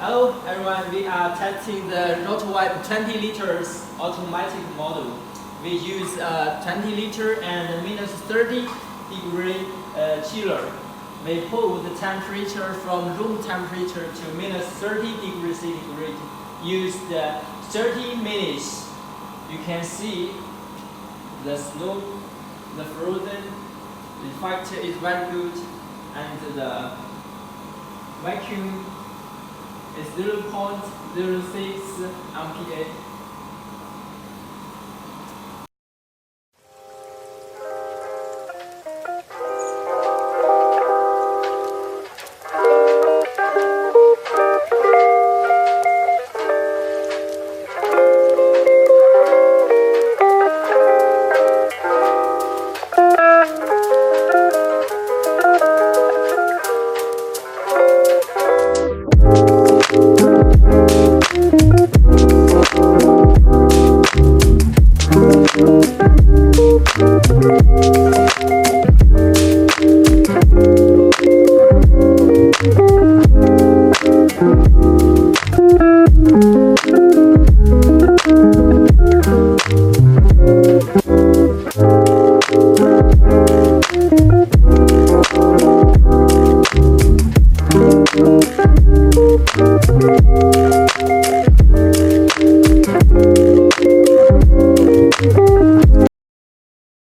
Hello everyone, we are testing the rotary 20 liters automatic model. We use 20 liter and minus 30 degree chiller. We put the temperature from room temperature to minus 30 degrees centigrade. Use the 30 minutes. You can see the snow, the frozen effect is very good, and the vacuum is 0.06 MPa.